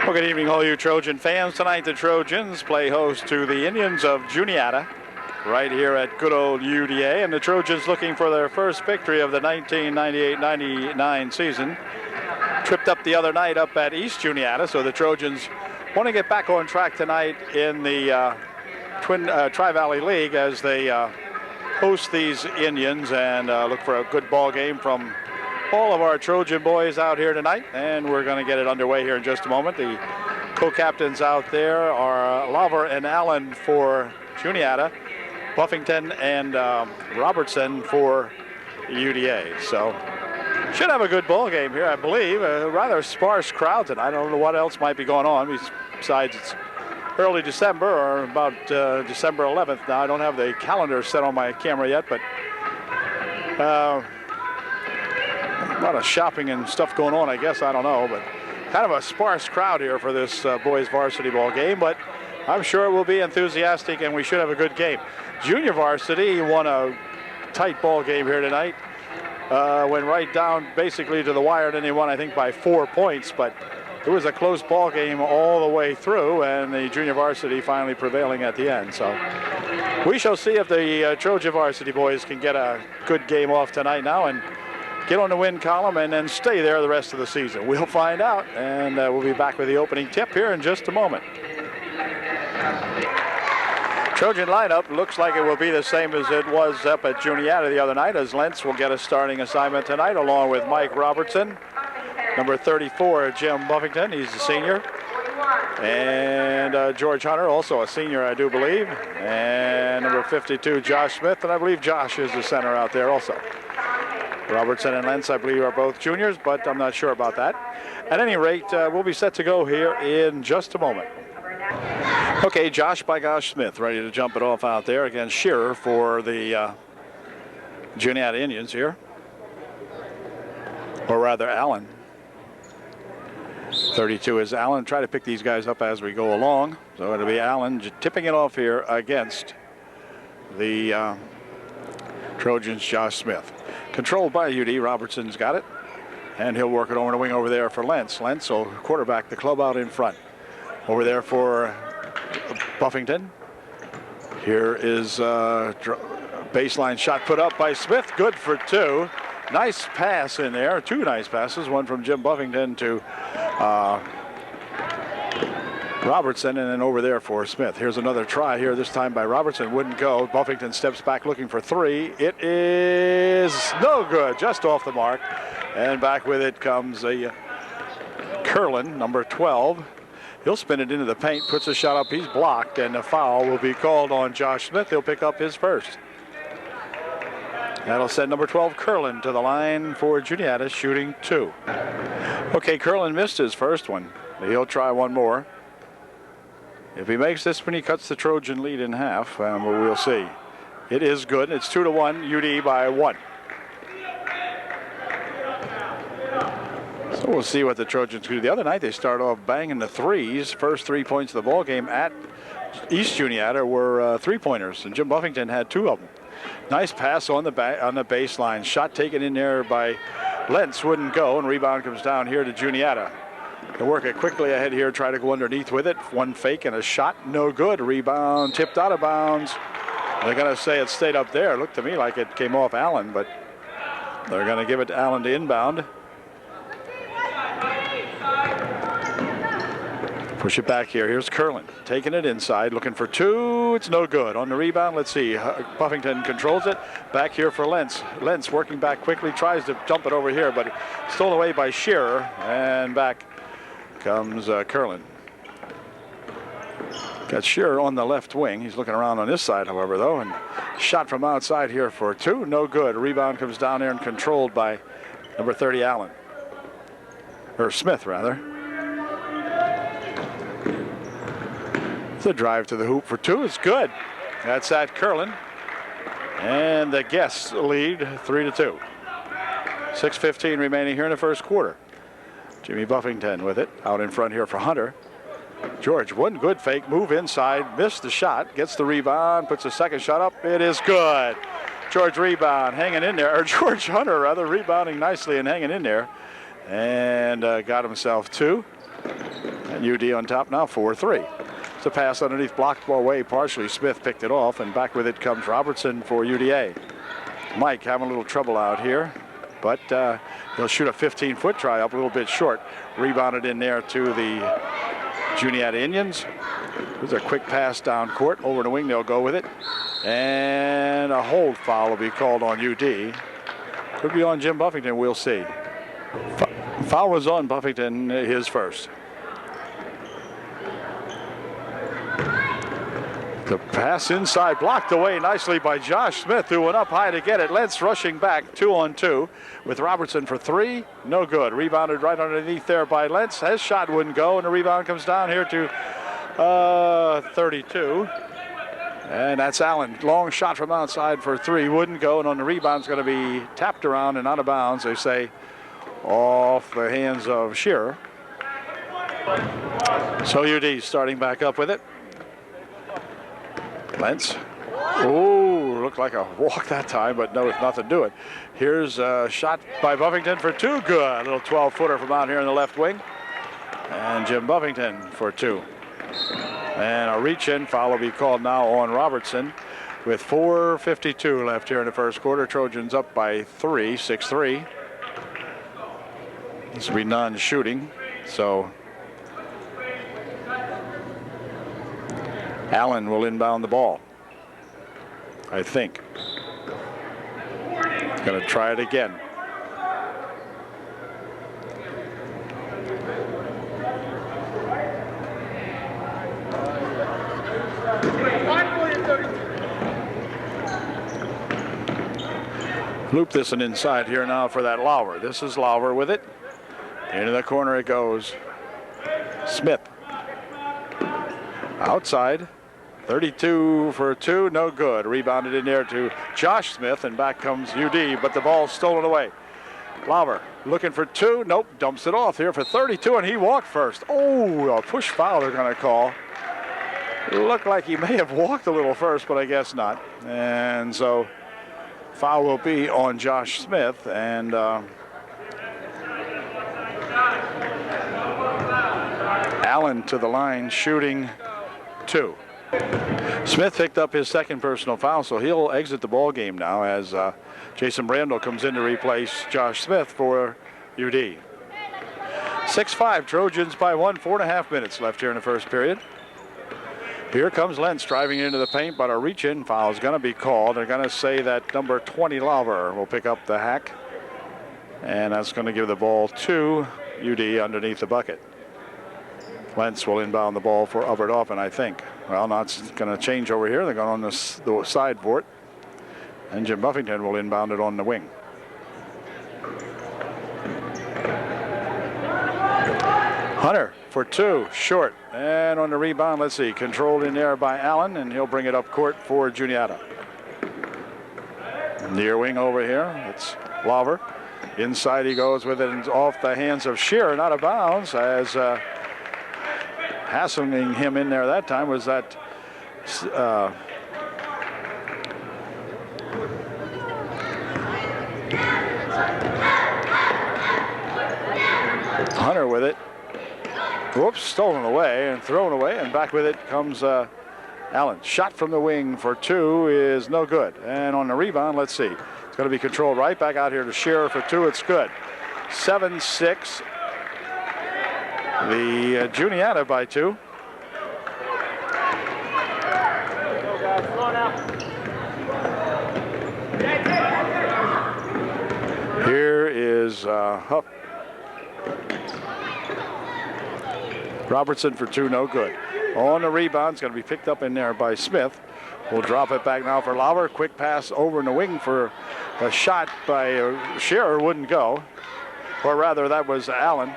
Well, good evening, all you Trojan fans. Tonight, the Trojans play host to the Indians of Juniata right here at good old UDA. And the Trojans looking for their first victory of the 1998-99 season. Tripped up the other night up at East Juniata, so the Trojans want to get back on track tonight in the Tri-Valley League as they host these Indians and look for a good ball game from all of our Trojan boys out here tonight, and we're going to get it underway here in just a moment. The co-captains out there are Laver and Allen for Juniata, Buffington and Robertson for UDA. So should have a good ball game here, I believe. A rather sparse crowd tonight. I don't know what else might be going on besides it's early December or about December 11th. Now I don't have the calendar set on my camera yet, but a lot of shopping and stuff going on, I guess. I don't know, but kind of a sparse crowd here for this boys varsity ball game, but I'm sure it will be enthusiastic and we should have a good game. Junior varsity won a tight ball game here tonight. Went right down basically to the wire, and then they won, I think, by 4 points, but it was a close ball game all the way through, and the junior varsity finally prevailing at the end. So we shall see if the Trojan varsity boys can get a good game off tonight now and get on the win column and then stay there the rest of the season. We'll find out, and we'll be back with the opening tip here in just a moment. Trojan lineup looks like it will be the same as it was up at Juniata the other night, as Lentz will get a starting assignment tonight along with Mike Robertson. Number 34, Jim Buffington, he's a senior. And George Hunter, also a senior, I do believe. And number 52, Josh Smith, and I believe Josh is the center out there also. Robertson and Lentz, I believe, are both juniors, but I'm not sure about that. At any rate, we'll be set to go here in just a moment. Okay, Josh by Gosh Smith ready to jump it off out there against Shearer for the Juniata Indians here. Or rather, Allen. 32 is Allen. Try to pick these guys up as we go along. So it'll be Allen tipping it off here against the Trojans, Josh Smith. Controlled by UD. Robertson's got it. And he'll work it over the wing over there for Lentz. Lentz will quarterback the club out in front. Over there for Buffington. Here is a baseline shot put up by Smith. Good for two. Nice pass in there. Two nice passes. One from Jim Buffington to Robertson, and then over there for Smith. Here's another try here, this time by Robertson. Wouldn't go. Buffington steps back looking for three. It is no good. Just off the mark. And back with it comes a Curlin, number 12. He'll spin it into the paint, puts a shot up. He's blocked, and the foul will be called on Josh Smith. He'll pick up his first. That'll send number 12, Curlin, to the line for Juniata, shooting two. Okay, Curlin missed his first one. He'll try one more. If he makes this one, he cuts the Trojan lead in half, and we'll see. It is good. It's 2-1, UD by 1. So we'll see what the Trojans do. The other night they started off banging the threes. First 3 points of the ball game at East Juniata were three-pointers, and Jim Buffington had two of them. Nice pass on the baseline. Shot taken in there by Lentz, wouldn't go, and rebound comes down here to Juniata. They work it quickly ahead here, try to go underneath with it. One fake and a shot, no good. Rebound tipped out of bounds. They're going to say it stayed up there. It looked to me like it came off Allen, but they're going to give it to Allen to inbound. Push it back here. Here's Curlin taking it inside, looking for two. It's no good. On the rebound, let's see. Buffington controls it. Back here for Lentz. Lentz working back quickly, tries to jump it over here, but stolen away by Shearer. And back comes Curlin. Got Shearer on the left wing. He's looking around on this side, however, though. And shot from outside here for two. No good. Rebound comes down there and controlled by number 30, Allen. Or Smith, rather. The drive to the hoop for two is good. That's at Curlin. And the Guests lead 3-2. 6:15 remaining here in the first quarter. Jimmy Buffington with it out in front here for Hunter. George, one good fake move inside, missed the shot, gets the rebound, puts a second shot up. It is good. George rebound, hanging in there, or George Hunter rather, rebounding nicely and hanging in there. and got himself 2. And UD on top now 4-3. It's a pass underneath, blocked away partially. Smith picked it off, and back with it comes Robertson for UDA. Mike having a little trouble out here, but he'll shoot a 15-foot try up a little bit short. Rebounded in there to the Juniata Indians. There's a quick pass down court. Over the wing, they'll go with it. And a hold foul will be called on UD. Could be on Jim Buffington, we'll see. Foul was on Buffington, his first. The pass inside, blocked away nicely by Josh Smith, who went up high to get it. Lentz rushing back 2-on-2 with Robertson for 3. No good. Rebounded right underneath there by Lentz. His shot wouldn't go, and the rebound comes down here to 32. And that's Allen. Long shot from outside for 3. Wouldn't go, and on the rebound it's going to be tapped around and out of bounds, they say, off the hands of Shearer. So UD starting back up with it. Lentz. Oh, looked like a walk that time, but no, nothing to it. Here's a shot by Buffington for 2. Good. A little 12-footer from out here in the left wing. And Jim Buffington for 2. And a reach-in foul will be called now on Robertson with 4:52 left here in the first quarter. Trojans up by 3, 6-3. This will be non-shooting, so Allen will inbound the ball, I think. Going to try it again. Loop this one inside here now for that Lauer. This is Lauer with it. Into the corner it goes. Smith. Outside. 32 for 2, no good. Rebounded in there to Josh Smith, and back comes UD, but the ball's stolen away. Lauer looking for 2, nope, dumps it off here for 32, and he walked first. Oh, a push foul they're going to call. Looked like he may have walked a little first, but I guess not. And so foul will be on Josh Smith, and Allen to the line shooting 2. Smith picked up his second personal foul, so he'll exit the ball game now as Jason Brandel comes in to replace Josh Smith for UD. 6-5, Trojans by 1, 4.5 minutes left here in the first period. Here comes Lentz driving into the paint, but a reach-in foul is going to be called. They're going to say that number 20 Lauer will pick up the hack, and that's going to give the ball to UD underneath the bucket. Lentz will inbound the ball for Dauphin, I think. Well, now it's going to change over here. They're going on the side for it. And Jim Buffington will inbound it on the wing. Hunter for 2, short. And on the rebound, let's see, controlled in there by Allen, and he'll bring it up court for Juniata. Near wing over here, it's Lauer. Inside he goes with it, and off the hands of Shearer, and out of bounds, as hassling him in there that time was that Hunter with it. Whoops, stolen away and thrown away, and back with it comes Allen. Shot from the wing for 2 is no good. And on the rebound, let's see. It's going to be controlled right back out here to Shearer for 2. It's good. 7-6. The Juniata by 2. Here is Huff. Robertson for 2, no good. On the rebound, it's going to be picked up in there by Smith. We'll drop it back now for Lauer. Quick pass over in the wing for a shot by Shearer, wouldn't go. Or rather, that was Allen.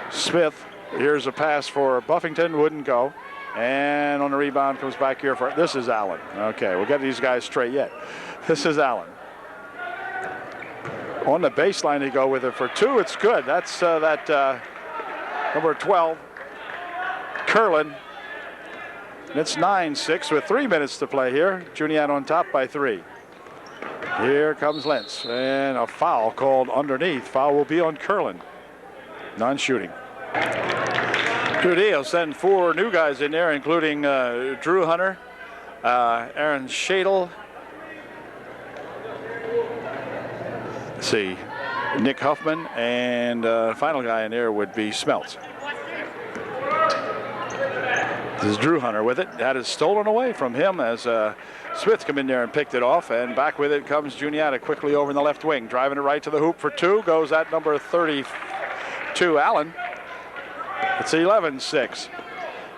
Smith, here's a pass for Buffington, wouldn't go. And on the rebound comes back here for, this is Allen. Okay, we'll get these guys straight yet. This is Allen. On the baseline, they go with it for 2. It's good. That's number 12, Curlin. And it's 9-6 with 3 minutes to play here. Juniata on top by 3. Here comes Lentz, and a foul called underneath. Foul will be on Curlin. Non-shooting. UD will send 4 new guys in there, including Drew Hunter, Aaron Shadle. Let's see, Nick Huffman, and final guy in there would be Smeltz. This is Drew Hunter with it. That is stolen away from him as Smith come in there and picked it off, and back with it comes Juniata quickly over in the left wing, driving it right to the hoop for 2. Goes at number 32, Allen. It's 11-6.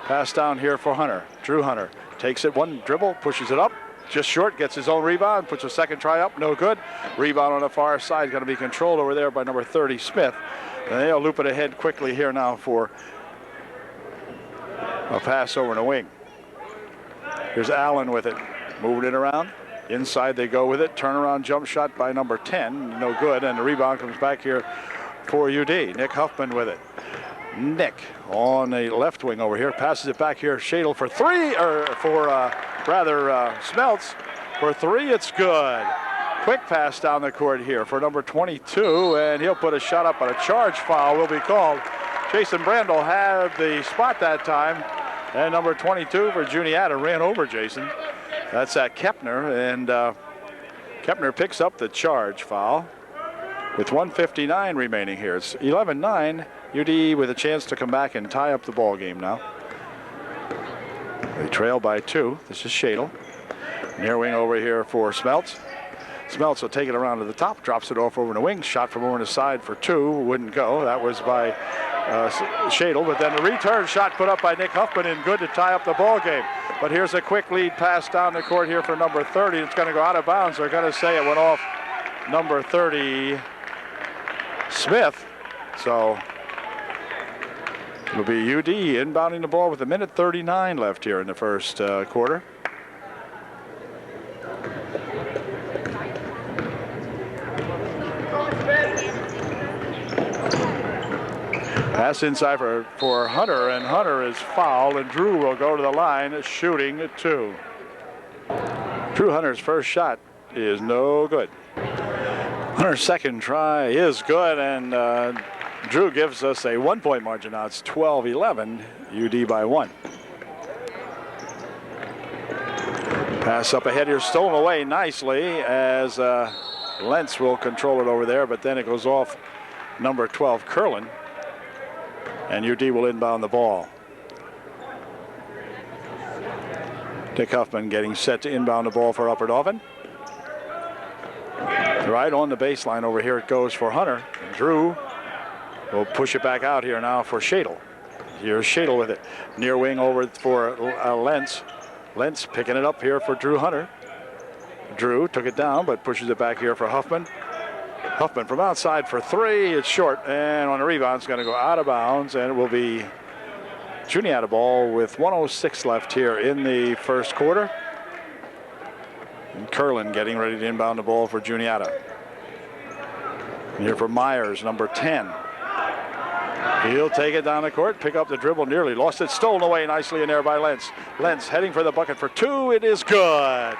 Pass down here for Hunter. Drew Hunter takes it, 1 dribble, pushes it up, just short, gets his own rebound, puts a second try up, no good. Rebound on the far side, going to be controlled over there by number 30, Smith. And they'll loop it ahead quickly here now for a pass over in the wing. Here's Allen with it, moving it around. Inside they go with it. Turnaround jump shot by number 10, no good. And the rebound comes back here for UD. Nick Huffman with it. Nick on the left wing over here, passes it back here. Shadle for 3, or for Smeltz for 3. It's good. Quick pass down the court here for number 22, and he'll put a shot up, but a charge foul will be called. Jason Brandel had the spot that time, and number 22 for Juniata ran over Jason. That's at Kepner, and Kepner picks up the charge foul with 1:59 remaining here. It's 11-9. UD with a chance to come back and tie up the ball game now. They trail by 2. This is Shadle. Near wing over here for Smeltz. Smeltz will take it around to the top, drops it off over the wing. Shot from over the side for 2. Wouldn't go. That was by Shadle, but then the return shot put up by Nick Huffman and good to tie up the ball game. But here's a quick lead pass down the court here for number 30. It's going to go out of bounds. They're going to say it went off number 30, Smith. So it'll be UD inbounding the ball with 1:39 left here in the first quarter. Pass inside for Hunter, and Hunter is fouled, and Drew will go to the line shooting at 2. Drew Hunter's first shot is no good. Hunter's second try is good, and Drew gives us a 1-point margin now. It's 12-11, UD by 1. Pass up ahead here, stolen away nicely as Lentz will control it over there, but then it goes off number 12, Curlin. And UD will inbound the ball. Dick Huffman getting set to inbound the ball for Upper Dauphin. Right on the baseline over here it goes for Hunter. Drew will push it back out here now for Shadle. Here's Shadle with it. Near wing over for Lentz. Lentz picking it up here for Drew Hunter. Drew took it down but pushes it back here for Huffman. Huffman from outside for 3. It's short, and on the rebound it's going to go out of bounds, and it will be Juniata ball with 1:06 left here in the first quarter. And Curlin getting ready to inbound the ball for Juniata. Here for Myers, number 10. He'll take it down the court, pick up the dribble, nearly lost it, stolen away nicely in there by Lentz. Lentz heading for the bucket for 2. It is good.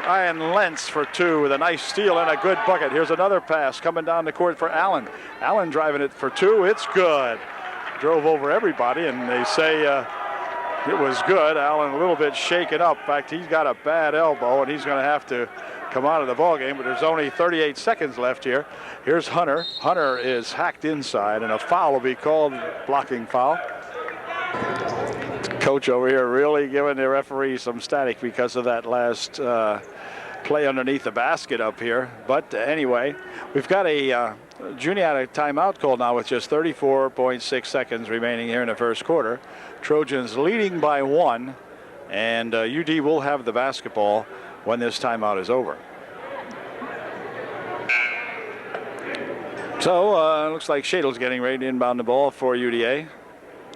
Ryan Lentz for 2 with a nice steal and a good bucket. Here's another pass coming down the court for Allen. Allen driving it for 2. It's good. Drove over everybody, and they say it was good. Allen a little bit shaken up. In fact, he's got a bad elbow, and he's going to have to come out of the ball game, but there's only 38 seconds left here. Here's Hunter. Hunter is hacked inside, and a foul will be called, blocking foul. Coach over here really giving the referee some static because of that last play underneath the basket up here. But anyway, we've got a Juniata timeout called now with just 34.6 seconds remaining here in the first quarter. Trojans leading by 1, and UD will have the basketball when this timeout is over. So looks like Shadle's getting ready to inbound the ball for UDA.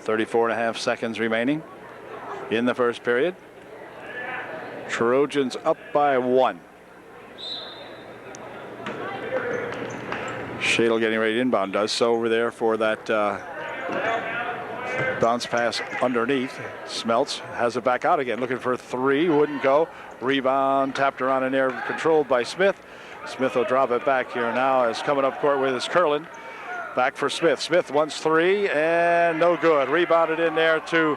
34.5 seconds remaining in the first period. Trojans up by 1. Shadle getting ready to inbound, does so over there for that Bounce pass underneath. Smeltz has it back out again, looking for three, wouldn't go. Rebound tapped around in there, controlled by Smith. Smith will drop it back here now as coming up court with his Curlin. Back for Smith. Smith wants three and no good. Rebounded in there to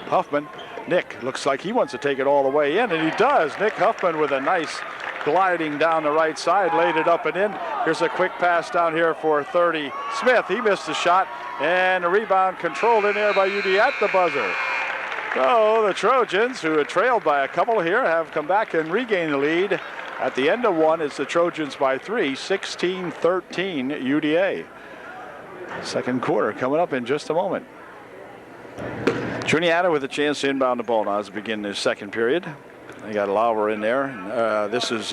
Huffman. Nick looks like he wants to take it all the way in, and he does. Nick Huffman with a nice gliding down the right side, laid it up and in. Here's a quick pass down here for 30. Smith, he missed the shot, and the rebound controlled in there by UD at the buzzer. So the Trojans, who had trailed by a couple here, have come back and regained the lead. At the end of one, it's the Trojans by 3, 16-13 UDA. Second quarter coming up in just a moment. Juniata with a chance to inbound the ball now as we begin the second period. They got Lauer in there. This is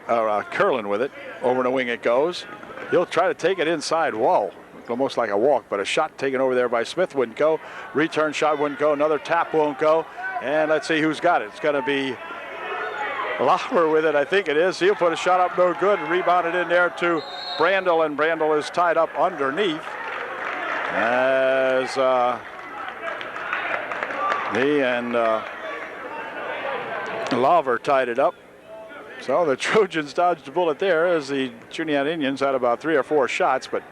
Curlin with it. Over the wing it goes. He'll try to take it inside. Whoa. Almost like a walk, but a shot taken over there by Smith wouldn't go. Return shot wouldn't go. Another tap won't go. And let's see who's got it. It's going to be Lauer with it, I think it is. He'll put a shot up, no good. Rebounded in there to Brandel, and Brandel is tied up underneath as he and Lauer tied it up. So the Trojans dodged a bullet there as the Juniata Indians had about 3 or 4 shots, but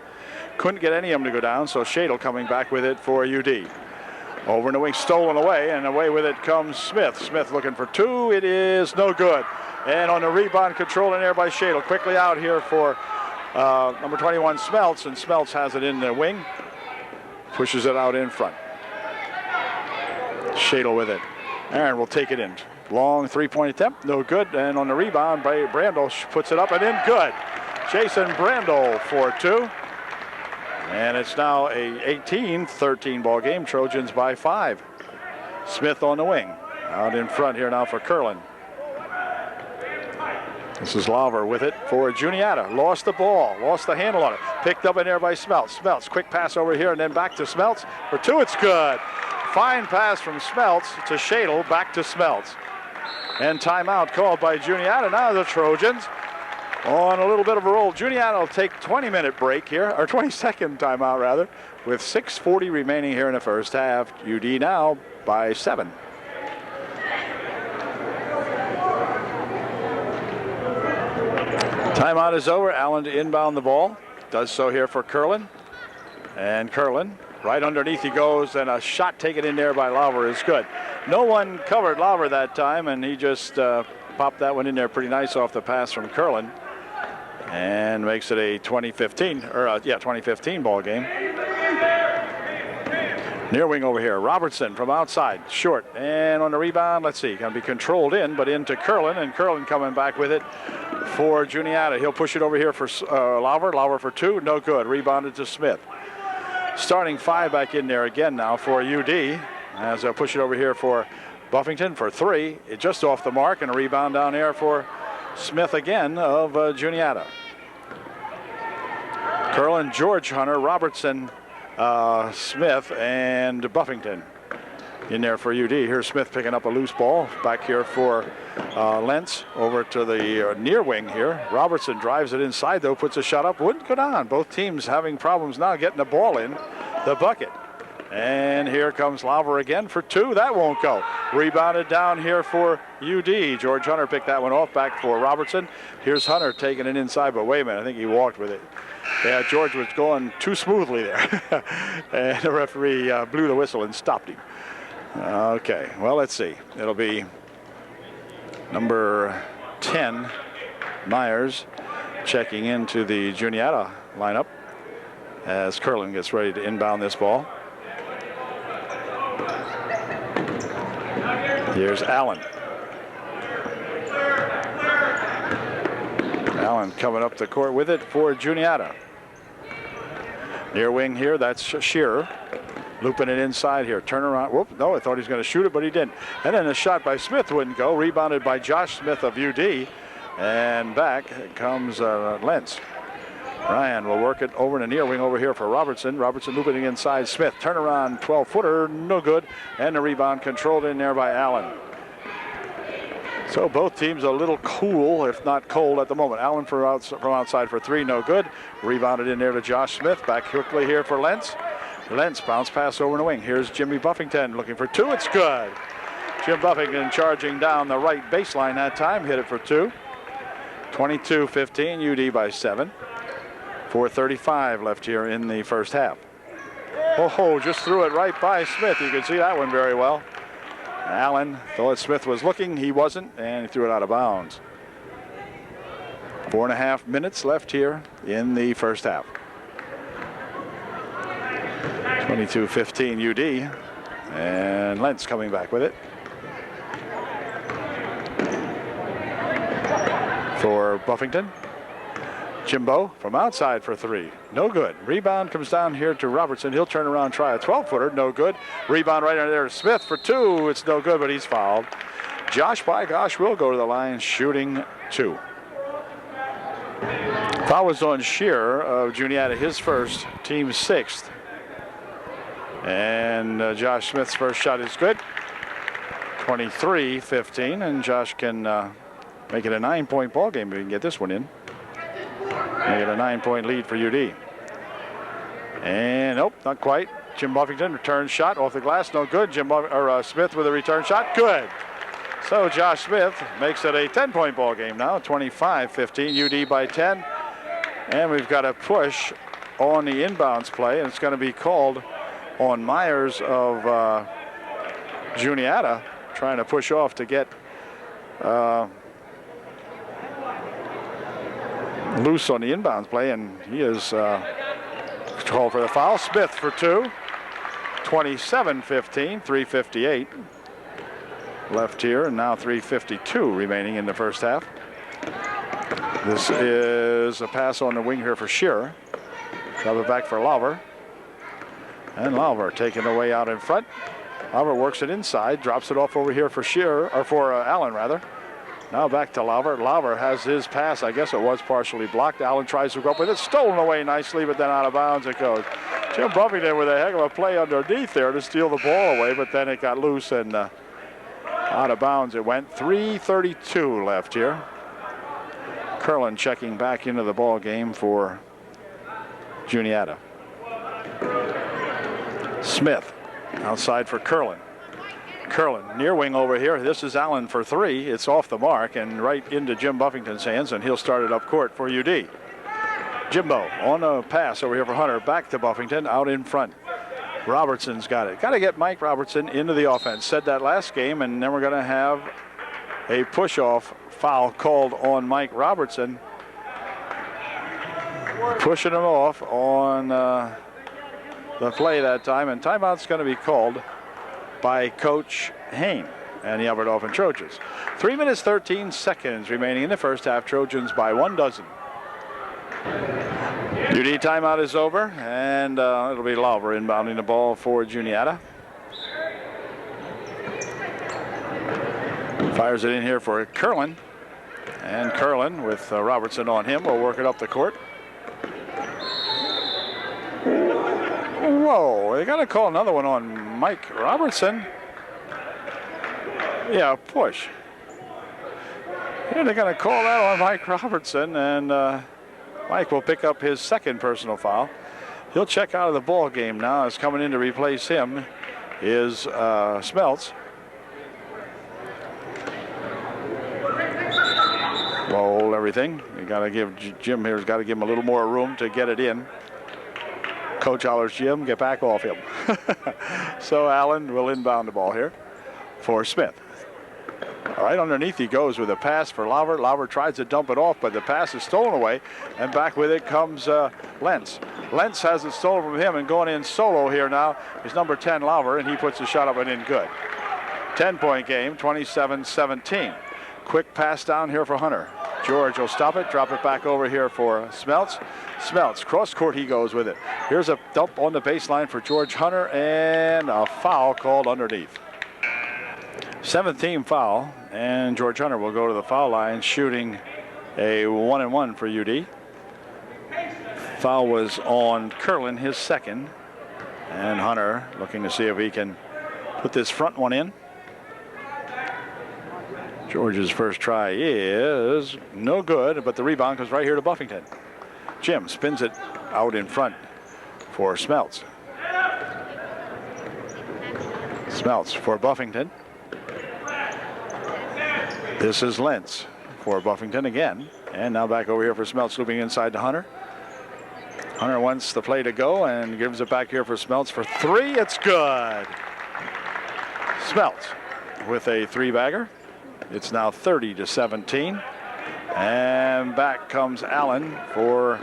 couldn't get any of them to go down. So Shadle coming back with it for UD. Over in the wing, stolen away, and away with it comes Smith. Smith looking for 2. It is no good. And on the rebound, control in there by Shadle. Quickly out here for number 21, Smeltz, and Smeltz has it in the wing. Pushes it out in front. Shadle with it. Aaron will take it in. Long three-point attempt, no good. And on the rebound, Brandel puts it up and in, good. Jason Brandel for 2. And it's now a 18-13 ball game. Trojans by 5. Smith on the wing. Out in front here now for Curlin. This is Lauer with it for Juniata. Lost the ball, lost the handle on it. Picked up in there by Smeltz. Smeltz, quick pass over here and then back to Smeltz. For 2, it's good. Fine pass from Smeltz to Shadle, back to Smeltz. And timeout called by Juniata. Now the Trojans on a little bit of a roll. Juniata will take 20-minute break here, or 20-second timeout rather, with 6:40 remaining here in the first half. UD now by 7. Timeout is over. Allen to inbound the ball. Does so here for Curlin. And Curlin, right underneath he goes, and a shot taken in there by Lauer is good. No one covered Lauer that time, and he just popped that one in there pretty nice off the pass from Curlin. And makes it a 2015 ball game. Near wing over here. Robertson from outside. Short. And on the rebound, let's see. Going to be controlled in, but into Curlin. And Curlin coming back with it for Juniata. He'll push it over here for Lauer. Lauer for 2. No good. Rebounded to Smith. Starting 5 back in there again now for UD. As they'll push it over here for Buffington for 3. It just off the mark. And a rebound down there for Smith again of Juniata. Curlin, George Hunter, Robertson, Smith, and Buffington in there for UD. Here's Smith picking up a loose ball. Back here for Lentz over to the near wing here. Robertson drives it inside though, puts a shot up, wouldn't go down. Both teams having problems now getting the ball in the bucket. And here comes Lauer again for 2. That won't go. Rebounded down here for UD. George Hunter picked that one off, back for Robertson. Here's Hunter taking it inside, but wait a minute, I think he walked with it. Yeah, George was going too smoothly there. And the referee blew the whistle and stopped him. Okay, well, let's see. It'll be number 10, Myers, checking into the Juniata lineup as Curlin gets ready to inbound this ball. Here's Allen. Allen coming up the court with it for Juniata. Near wing here, that's Shearer. Looping it inside here. Turn around. Whoop, no, I thought he was going to shoot it, but he didn't. And then a shot by Smith wouldn't go. Rebounded by Josh Smith of UD. And back comes Lentz. Ryan will work it over in the near wing over here for Robertson. Robertson looping it inside. Smith, turnaround, 12-footer, no good. And the rebound controlled in there by Allen. So both teams a little cool, if not cold, at the moment. Allen from outside for three, no good. Rebounded in there to Josh Smith. Back quickly here for Lentz. Lentz bounce pass over the wing. Here's Jimmy Buffington looking for two. It's good. Jim Buffington charging down the right baseline that time. Hit it for two. 22-15, UD by 7. 4:35 left here in the first half. Oh, just threw it right by Smith. You can see that one very well. Allen thought Smith was looking. He wasn't, and he threw it out of bounds. 4.5 minutes left here in the first half. 22-15 UD, and Lentz coming back with it. For Buffington. Jimbo from outside for three. No good. Rebound comes down here to Robertson. He'll turn around, try a 12-footer. No good. Rebound right under there to Smith for two. It's no good, but he's fouled. Josh Bygosh will go to the line shooting two. Foul was on Shearer of Juniata, his first, team sixth. And Josh Smith's first shot is good. 23-15, and Josh can make it a 9-point ball game if he can get this one in. Make it a 9-point lead for UD. And nope, not quite. Jim Buffington return shot off the glass, no good. Smith with a return shot, good. So Josh Smith makes it a 10-point ball game now. 25-15, UD by 10. And we've got a push on the inbounds play, and it's going to be called on Myers of Juniata, trying to push off to get loose on the inbounds play, and he is called for the foul. Smith for two. 27-15, 3:58 left here, and now 3:52 remaining in the first half. This is a pass on the wing here for Shearer. Drop it back for Lauver. And Lauver taking the way out in front. Lauver works it inside, drops it off over here for Shearer, or for Allen rather. Now back to Lauver. Lauver has his pass. I guess it was partially blocked. Allen tries to go up with it. Stolen away nicely, but then out of bounds it goes. Jim Buffington with a heck of a play underneath there to steal the ball away, but then it got loose and out of bounds it went. 3:32 left here. Curlin checking back into the ball game for Juniata. Smith outside for Curlin. Curlin near wing over here. This is Allen for three. It's off the mark and right into Jim Buffington's hands, and he'll start it up court for UD. Jimbo on a pass over here for Hunter. Back to Buffington out in front. Robertson's got it. Got to get Mike Robertson into the offense. Said that last game, and then we're going to have a push-off foul called on Mike Robertson. Pushing him off on the play that time, and timeout's going to be called by Coach Hain and the Albert Dauphin Trojans. 3 minutes, 13 seconds remaining in the first half. Trojans by 1 dozen. UD timeout is over, and it'll be Lauver inbounding the ball for Juniata. Fires it in here for Curlin, and Curlin with Robertson on him will work it up the court. Whoa, they got to call another one on Mike Robertson. Yeah, push. Yeah, they're going to call that on Mike Robertson, and Mike will pick up his second personal foul. He'll check out of the ball game now. As coming in to replace him is Smeltz. Roll everything. You got to give Jim here's got to give him a little more room to get it in. Coach hollers, Jim, get back off him. So Allen will inbound the ball here for Smith. All right, underneath he goes with a pass for Lauver. Lauver tries to dump it off, but the pass is stolen away, and back with it comes Lentz. Lentz has it stolen from him, and going in solo here now is number 10, Lauver, and he puts the shot up and in good. 10-point game, 27-17. Quick pass down here for Hunter. George will stop it, drop it back over here for Smeltz. Smeltz, cross court he goes with it. Here's a dump on the baseline for George Hunter, and a foul called underneath. 7th-team foul, and George Hunter will go to the foul line shooting a 1-and-1 for UD. Foul was on Curlin, his second, and Hunter looking to see if he can put this front one in. George's first try is no good, but the rebound comes right here to Buffington. Jim spins it out in front for Smeltz. Smeltz for Buffington. This is Lentz for Buffington again. And now back over here for Smeltz, looping inside to Hunter. Hunter wants the play to go and gives it back here for Smeltz for three. It's good. Smeltz with a three-bagger. It's now 30-17. And back comes Allen for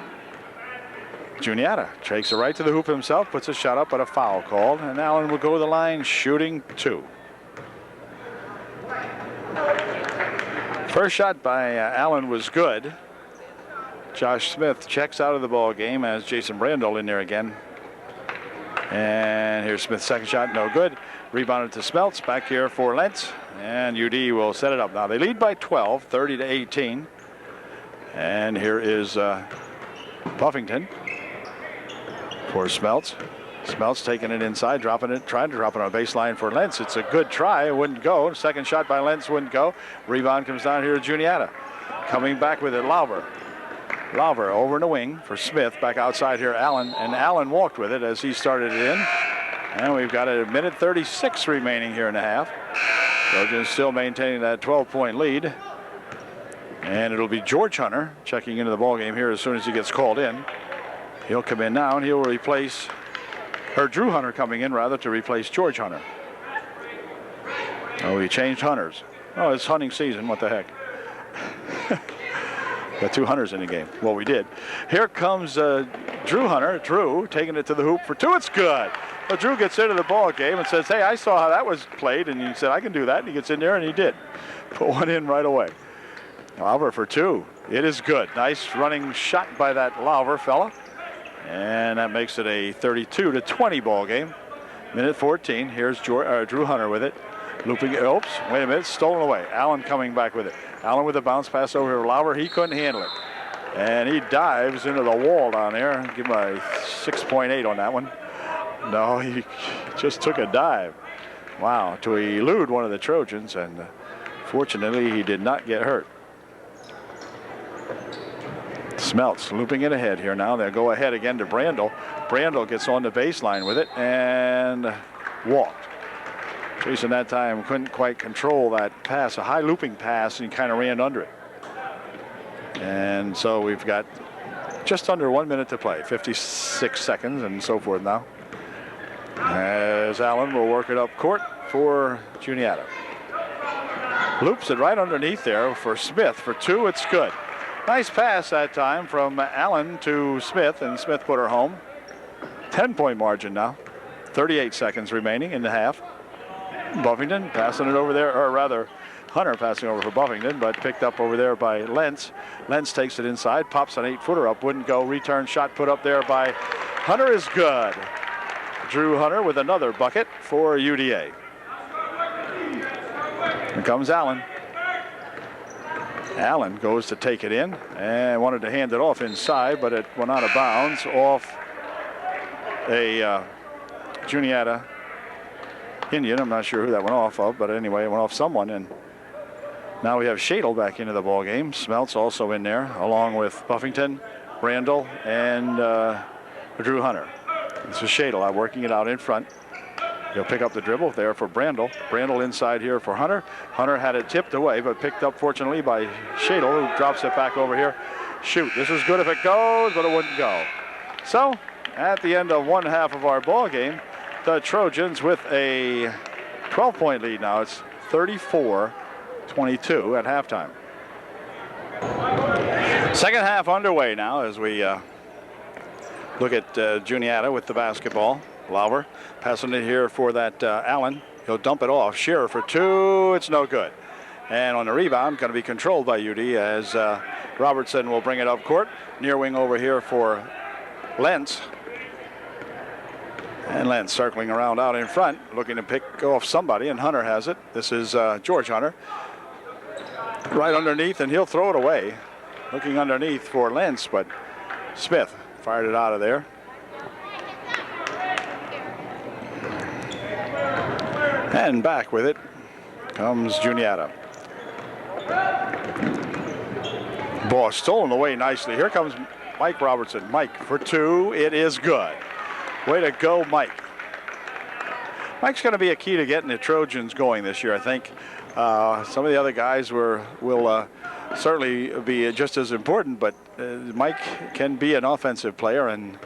Juniata. Takes it right to the hoop himself, puts a shot up, but a foul called. And Allen will go to the line shooting two. First shot by Allen was good. Josh Smith checks out of the ball game as Jason Brandel in there again. And here's Smith's second shot, no good. Rebounded to Smeltz, back here for Lentz. And UD will set it up now. They lead by 12, 30-18. And here is Buffington for Smeltz. Smeltz taking it inside, dropping it, trying to drop it on a baseline for Lentz. It's a good try, it wouldn't go. Second shot by Lentz wouldn't go. Rebound comes down here to Juniata. Coming back with it, Lauber. Lauber over in the wing for Smith. Back outside here, Allen. And Allen walked with it as he started it in. And we've got a minute 36 remaining here in the half. Trojans still maintaining that 12-point lead. And it'll be George Hunter checking into the ballgame here as soon as he gets called in. He'll come in now and he'll replace, or Drew Hunter coming in rather, to replace George Hunter. Oh, he changed Hunters. Oh, it's hunting season, what the heck. Got two Hunters in the game. Well, we did. Here comes Drew Hunter. Drew taking it to the hoop for two. It's good. Well, Drew gets into the ball game and says, hey, I saw how that was played. And he said, I can do that. And he gets in there and he did. Put one in right away. Lauber for two. It is good. Nice running shot by that Lauber fella. And that makes it a 32-20 ball game. Minute 14. Here's Drew Hunter with it. Looping. Oops. Wait a minute. Stolen away. Allen coming back with it. Allen with a bounce pass over to Lauber. He couldn't handle it. And he dives into the wall down there. Give him a 6.8 on that one. No, he just took a dive. Wow. To elude one of the Trojans. And fortunately, he did not get hurt. Smeltz looping it ahead here now. They'll go ahead again to Brandel. Brandel gets on the baseline with it and walked. Jason that time couldn't quite control that pass, a high looping pass, and he kind of ran under it. And so we've got just under 1 minute to play, 56 seconds and so forth now. As Allen will work it up court for Juniata. Loops it right underneath there for Smith for two. It's good. Nice pass that time from Allen to Smith, and Smith put her home. 10-point margin now. 38 seconds remaining in the half. Buffington passing it over there, or rather Hunter passing over for Buffington, but picked up over there by Lentz. Lentz takes it inside, pops an 8-footer up, wouldn't go. Return shot put up there by Hunter is good. Drew Hunter with another bucket for UDA. Here comes Allen. Allen goes to take it in and wanted to hand it off inside, but it went out of bounds off a Juniata Indian. I'm not sure who that went off of, but anyway, it went off someone. And now we have Shadle back into the ball game. Smeltz also in there, along with Buffington, Brandel, and Drew Hunter. This is Shadle working it out in front. He'll pick up the dribble there for Brandel. Brandel inside here for Hunter. Hunter had it tipped away, but picked up fortunately by Shadle, who drops it back over here. Shoot, this is good if it goes, but it wouldn't go. So, at the end of one half of our ball game, the Trojans with a 12-point lead now. It's 34-22 at halftime. Second half underway now as we look at Juniata with the basketball. Lauber passing it here for that Allen. He'll dump it off. Shearer for two. It's no good. And on the rebound, going to be controlled by UD as Robertson will bring it up court. Near wing over here for Lentz. And Lentz circling around out in front, looking to pick off somebody, and Hunter has it. This is George Hunter. Right underneath, and he'll throw it away. Looking underneath for Lentz, but Smith fired it out of there. And back with it comes Juniata. Ball stolen away nicely. Here comes Mike Robertson. Mike for two. It is good. Way to go, Mike. Mike's going to be a key to getting the Trojans going this year, I think. Some of the other guys will certainly be just as important, but Mike can be an offensive player, and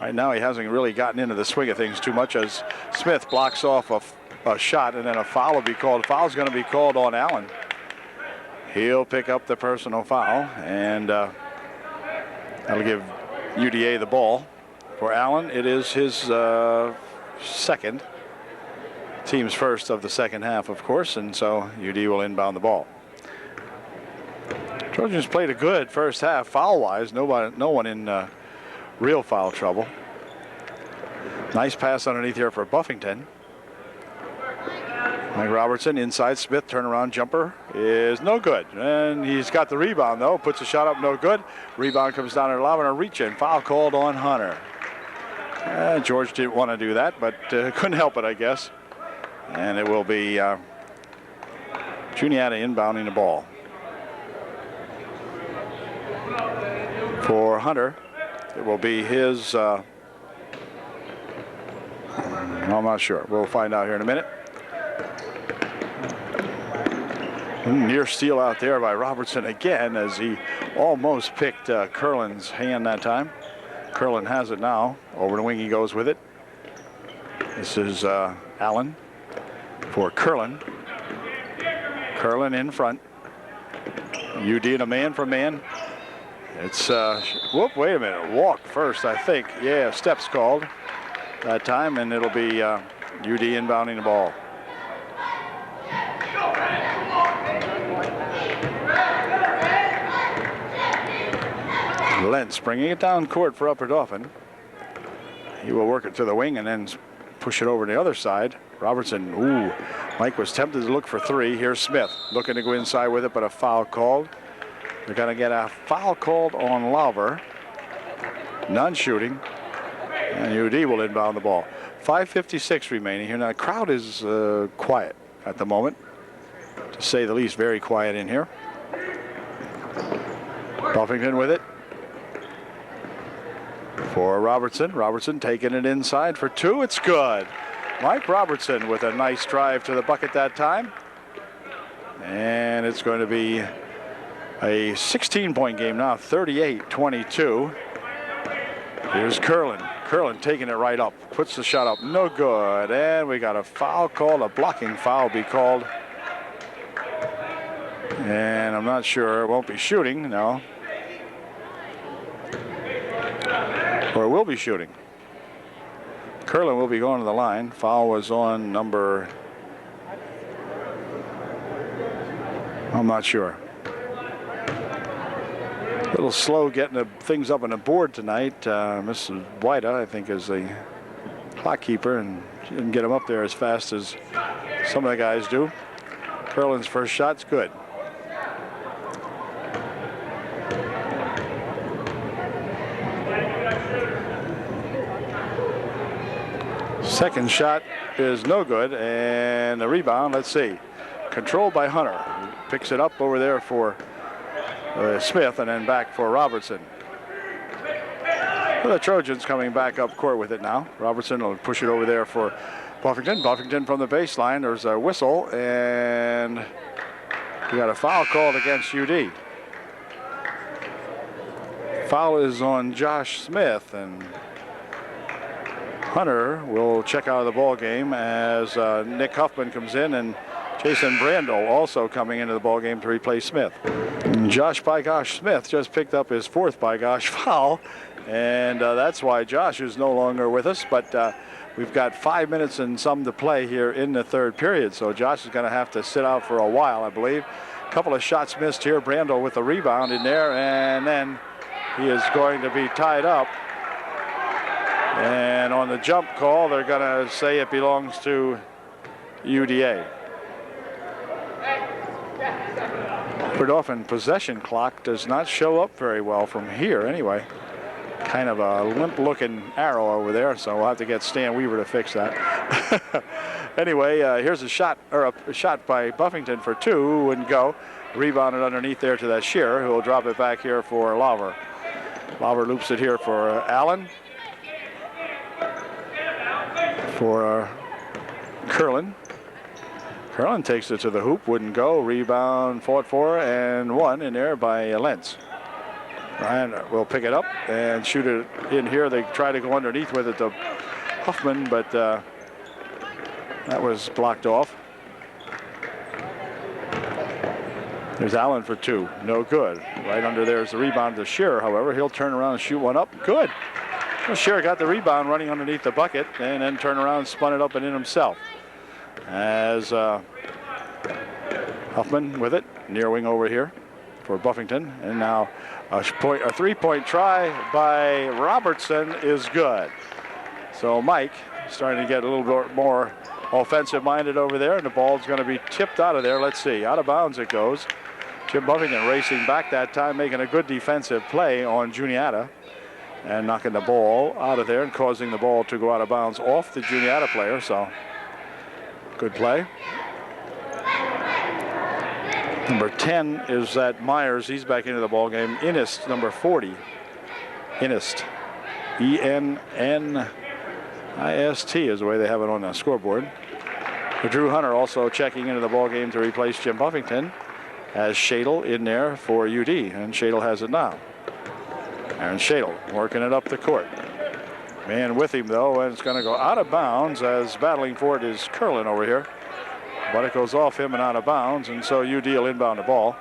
right now he hasn't really gotten into the swing of things too much as Smith blocks off a shot, and then a foul will be called. Foul's going to be called on Allen. He'll pick up the personal foul, and that'll give UDA the ball. For Allen, it is his second. Team's first of the second half, of course, and so UD will inbound the ball. Trojans played a good first half foul-wise. No one in real foul trouble. Nice pass underneath here for Buffington. Mike Robertson inside. Smith turnaround jumper is no good, and he's got the rebound though. Puts a shot up, no good. Rebound comes down and allowing a reach in. Foul called on Hunter. George didn't want to do that, but couldn't help it, I guess. And it will be Juniata inbounding the ball. For Hunter, it will be his, I'm not sure. We'll find out here in a minute. Near steal out there by Robertson again as he almost picked Curlin's hand that time. Curlin has it now. Over the wing he goes with it. This is Allen for Curlin. Curlin in front. UD and a man for man. It's, wait a minute. Walk first, I think. Yeah, steps called that time, and it'll be UD inbounding the ball. Lentz bringing it down court for Upper Dauphin. He will work it to the wing and then push it over to the other side. Robertson, ooh, Mike was tempted to look for three. Here's Smith looking to go inside with it, but a foul called. They're going to get a foul called on Lauber. None shooting. And UD will inbound the ball. 5:56 remaining here. Now the crowd is quiet at the moment, to say the least. Very quiet in here. Buffington with it. For Robertson. Robertson taking it inside for two. It's good. Mike Robertson with a nice drive to the bucket that time. And it's going to be a 16-point game now, 38-22. Here's Curlin. Curlin taking it right up. Puts the shot up. No good. And we got a foul called. A blocking foul be called. And I'm not sure. It won't be shooting. No. Or will be shooting. Curlin will be going to the line. Foul was on number, I'm not sure. A little slow getting the things up on the board tonight. Mrs. Whita, I think, is the clock keeper, and she didn't get him up there as fast as some of the guys do. Curlin's first shot's good. Second shot is no good, and the rebound, let's see, controlled by Hunter. Picks it up over there for Smith, and then back for Robertson. Well, the Trojans coming back up court with it now. Robertson will push it over there for Buffington. Buffington from the baseline. There's a whistle, and we got a foul called against UD. Foul is on Josh Smith, and Hunter will check out of the ball game as Nick Huffman comes in, and Jason Brandel also coming into the ball game to replace Smith. And Josh by gosh Smith just picked up his fourth by gosh foul, and that's why Josh is no longer with us. But we've got 5 minutes and some to play here in the third period, so Josh is going to have to sit out for a while, I believe. A couple of shots missed here. Brandel with the rebound in there, and then he is going to be tied up. And on the jump call, they're going to say it belongs to UDA. Upper Dauphin possession clock does not show up very well from here anyway. kind of a limp-looking arrow over there, so we'll have to get Stan Weaver to fix that. Anyway, here's a shot by Buffington for 2. Wouldn't go. Rebounded underneath there to that Shearer, who will drop it back here for Lawver. Lawver loops it here for Allen. For Curlin. Curlin takes it to the hoop, wouldn't go. Rebound fought for and won in there by Lentz. Ryan will pick it up and shoot it in here. They try to go underneath with it to Huffman, but that was blocked off. There's Allen for 2. No good. Right under there is the rebound to Shearer, however. He'll turn around and shoot one up. Good. Well, Shearer got the rebound running underneath the bucket and then turned around and spun it up and in himself. As Huffman with it, near wing over here for Buffington. And now a 3-point try by Robertson is good. So Mike starting to get a little bit more offensive minded over there, and the ball's going to be tipped out of there. Let's see, out of bounds it goes. Jim Buffington racing back that time, making a good defensive play on Juniata and knocking the ball out of there and causing the ball to go out of bounds off the Juniata player. So good play. Number 10 is that Myers. He's back into the ball game. Innist, number 40. Innist. E-N-N-I-S-T is the way they have it on the scoreboard. Drew Hunter also checking into the ball game to replace Jim Buffington. Has Shadle in there for UD, and Shadle has it now. Aaron Shadle working it up the court. Man with him though, and it's going to go out of bounds as battling for it is Curlin over here. But it goes off him and out of bounds, and so UD will inbound the ball.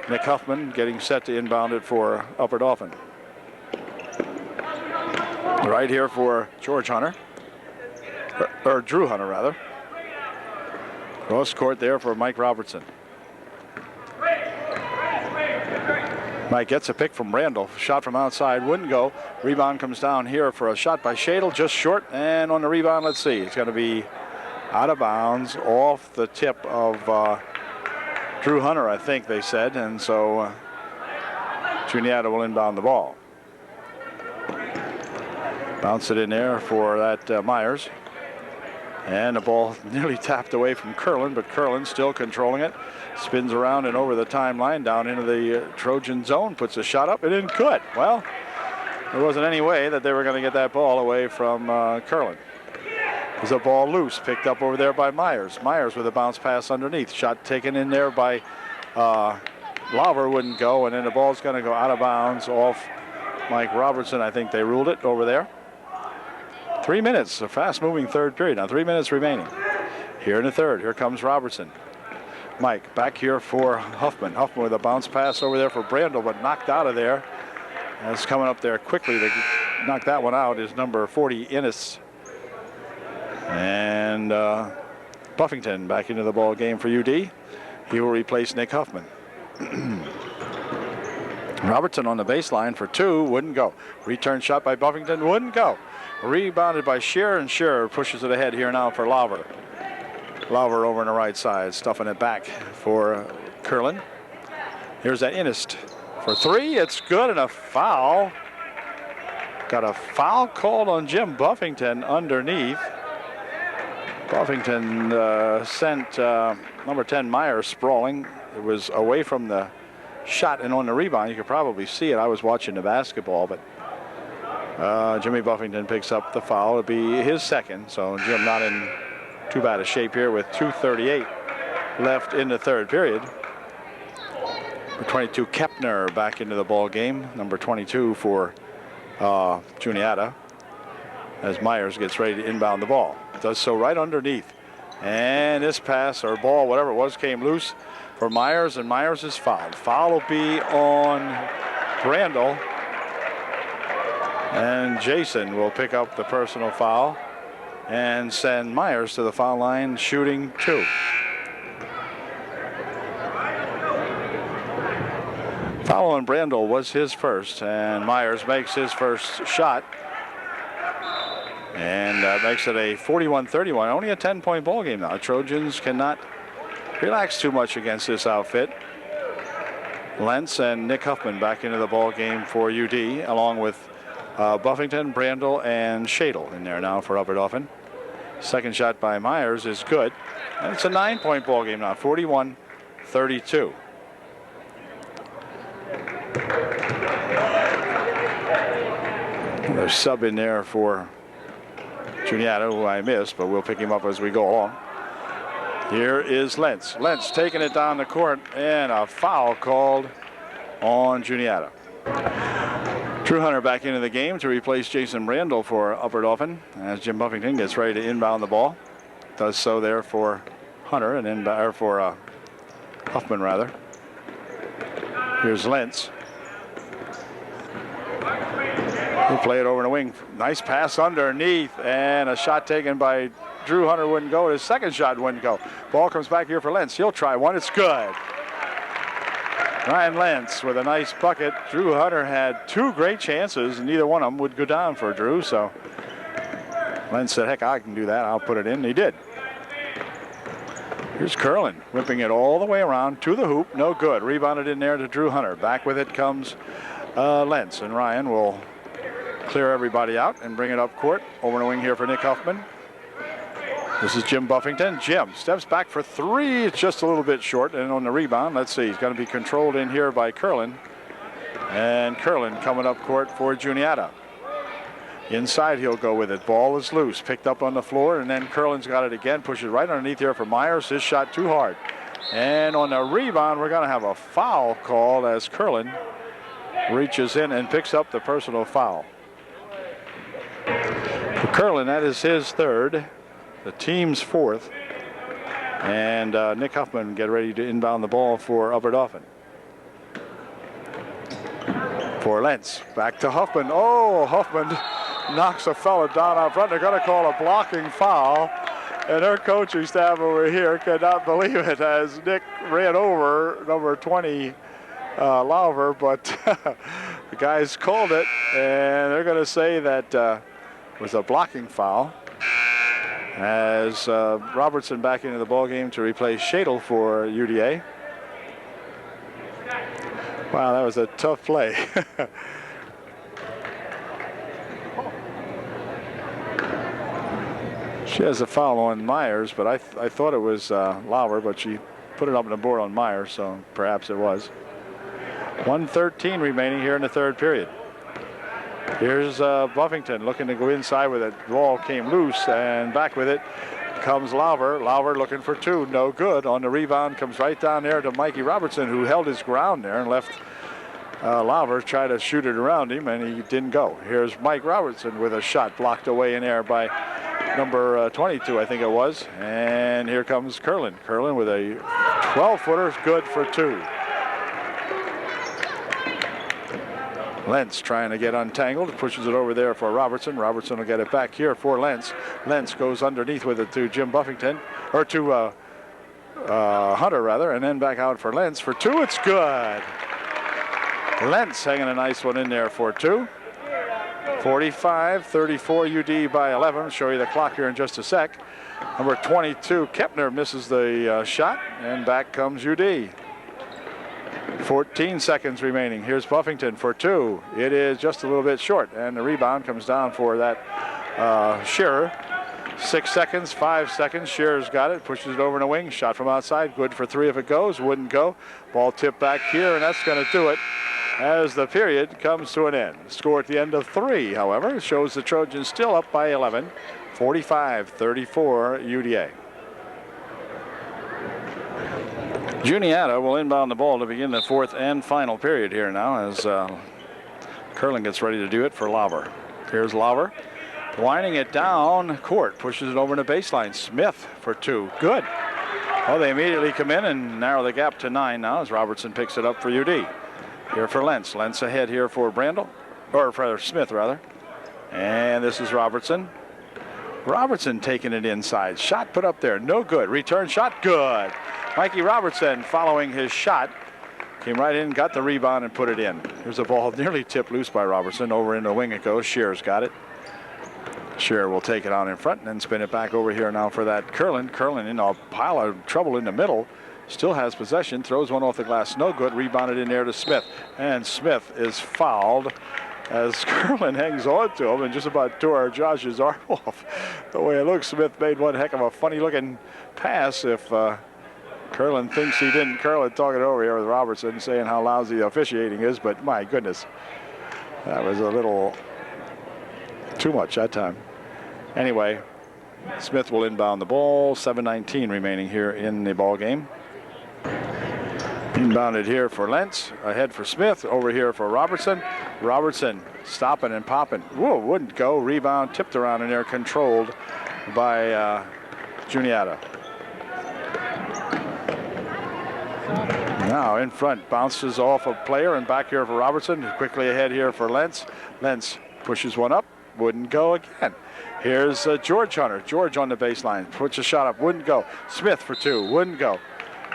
Nick Huffman getting set to inbound it for Upper Dauphin. Right here for George Hunter, or Drew Hunter rather. Cross court there for Mike Robertson. Mike gets a pick from Randall. Shot from outside, wouldn't go. Rebound comes down here for a shot by Shadle, just short. And on the rebound, let's see, it's going to be out of bounds off the tip of Drew Hunter, I think they said. And so Juniata will inbound the ball. Bounce it in there for that Myers. And the ball nearly tapped away from Curlin, but Curlin still controlling it. Spins around and over the timeline down into the Trojan zone. Puts a shot up and in good. Well, there wasn't any way that they were going to get that ball away from Curlin. There's a ball loose, picked up over there by Myers. Myers with a bounce pass underneath. Shot taken in there by Lawver, wouldn't go, and then the ball's going to go out of bounds off Mike Robertson. I think they ruled it over there. 3 minutes, a fast-moving third period. Now 3 minutes remaining. Here in the third, here comes Robertson. Mike back here for Huffman. Huffman with a bounce pass over there for Brandel, but knocked out of there. And it's coming up there quickly to knock that one out is number 40, Innes. And Buffington back into the ball game for UD. He will replace Nick Huffman. Robertson on the baseline for 2, wouldn't go. Return shot by Buffington, wouldn't go. Rebounded by Shearer, and Shearer pushes it ahead here now for Lawver. Lawver over on the right side, stuffing it back for Curlin. Here's that Innist for 3. It's good, and a foul. Got a foul called on Jim Buffington underneath. Buffington sent number 10 Myers sprawling. It was away from the shot and on the rebound. You could probably see it. I was watching the basketball, but Jimmy Buffington picks up the foul. It'll be his second, so Jim not in too bad a shape here with 2:38 left in the third period. Number 22 Kepner back into the ball game. Number 22 for Juniata as Myers gets ready to inbound the ball. Does so right underneath. And this pass or ball, whatever it was, came loose for Myers, and Myers is fouled. Foul will be on Brandel. And Jason will pick up the personal foul and send Myers to the foul line, shooting 2. Foul on Brandel was his first, and Myers makes his first shot. And makes it a 41-31, only a 10-point ball game now. Trojans cannot relax too much against this outfit. Lentz and Nick Huffman back into the ball game for UD, along with Buffington, Brandel, and Shadle in there now for Upper Dauphin. Second shot by Myers is good. And it's a 9-point ball game now, 41-32. There's sub in there for Juniata, who I missed, but we'll pick him up as we go along. Here is Lentz. Lentz taking it down the court, and a foul called on Juniata. Drew Hunter back into the game to replace Jason Brandel for Upper Dauphin as Jim Buffington gets ready to inbound the ball. Does so there for Hunter and or for Huffman rather. Here's Lentz. He'll play it over the wing. Nice pass underneath, and a shot taken by Drew Hunter wouldn't go. His second shot wouldn't go. Ball comes back here for Lentz. He'll try one. It's good. Ryan Lentz with a nice bucket. Drew Hunter had two great chances, and neither one of them would go down for Drew. So Lentz said, heck, I can do that. I'll put it in. He did. Here's Curlin, whipping it all the way around to the hoop. No good. Rebounded in there to Drew Hunter. Back with it comes Lentz, and Ryan will clear everybody out and bring it up court. Over the wing here for Nick Huffman. This is Jim Buffington. Jim steps back for three. It's just a little bit short. And on the rebound, let's see, he's going to be controlled in here by Curlin. And Curlin coming up court for Juniata. Inside he'll go with it. Ball is loose. Picked up on the floor. And then Curlin's got it again. Pushes right underneath here for Myers. His shot too hard. And on the rebound, we're going to have a foul called as Curlin reaches in and picks up the personal foul. For Curlin, that is his third. The team's fourth. And Nick Huffman get ready to inbound the ball for Upper Dauphin. For Lentz. Back to Huffman. Oh, Huffman knocks a fella down out front. They're going to call a blocking foul. And their coaching staff over here cannot believe it as Nick ran over number 20, Lauver. But the guys called it. And they're going to say that was a blocking foul. As Robertson back into the ball game to replace Shadle for UDA. Wow, that was a tough play. She has a foul on Myers, but I thought it was Lauer, but she put it up on the board on Myers, so perhaps it was. 1:13 remaining here in the third period. Here's Buffington looking to go inside with it. Ball came loose, and back with it comes Lauer. Lauer looking for two, no good. On the rebound comes right down there to Mikey Robertson, who held his ground there and left Lauer try to shoot it around him, and he didn't go. Here's Mike Robertson with a shot blocked away in there by number 22, I think it was. And here comes Curlin. Curlin with a 12-footer, good for two. Lentz trying to get untangled, pushes it over there for Robertson. Robertson will get it back here for Lentz. Lentz goes underneath with it to Jim Buffington, or to Hunter rather, and then back out for Lentz for two. It's good. Lentz hanging a nice one in there for two. 45-34 UD by 11. Show you the clock here in just a sec. Number 22 Kepner misses the shot, and back comes UD. 14 seconds remaining. Here's Buffington for two. It is just a little bit short, and the rebound comes down for that Shearer. 6 seconds, 5 seconds. Shearer's got it, pushes it over in the wing. Shot from outside, good for three if it goes. Wouldn't go. Ball tipped back here, and that's going to do it as the period comes to an end. Score at the end of three, however, shows the Trojans still up by 11. 45-34 UDA. Juniata will inbound the ball to begin the fourth and final period here now as Curlin gets ready to do it for Lauer. Here's Lauer, winding it down court, pushes it over to baseline. Smith for two, good. Well, they immediately come in and narrow the gap to 9 now as Robertson picks it up for UD. Here for Lentz. Lentz ahead here for Brandel, or for Smith rather. And this is Robertson. Robertson taking it inside. Shot put up there, no good. Return shot, good. Mikey Robertson following his shot. Came right in, got the rebound, and put it in. Here's a ball nearly tipped loose by Robertson. Over in the wing it goes. Shearer's got it. Shearer will take it out in front and then spin it back over here now for that Curlin. Curlin in a pile of trouble in the middle. Still has possession. Throws one off the glass. No good. Rebounded in there to Smith. And Smith is fouled as Curlin hangs on to him and just about tore Josh's arm off. The way it looks, Smith made one heck of a funny-looking pass. If Curlin thinks he didn't, Curlin talking over here with Robertson saying how lousy the officiating is, but my goodness, that was a little too much that time. Anyway, Smith will inbound the ball. 7:19 remaining here in the ball game. Inbounded here for Lentz, ahead for Smith, over here for Robertson. Robertson stopping and popping. Whoa, wouldn't go. Rebound tipped around in there, controlled by Juniata. Now in front, bounces off a player and back here for Robertson. Quickly ahead here for Lentz. Lentz pushes one up, wouldn't go again. Here's George Hunter. George on the baseline, puts a shot up, wouldn't go. Smith for two, wouldn't go.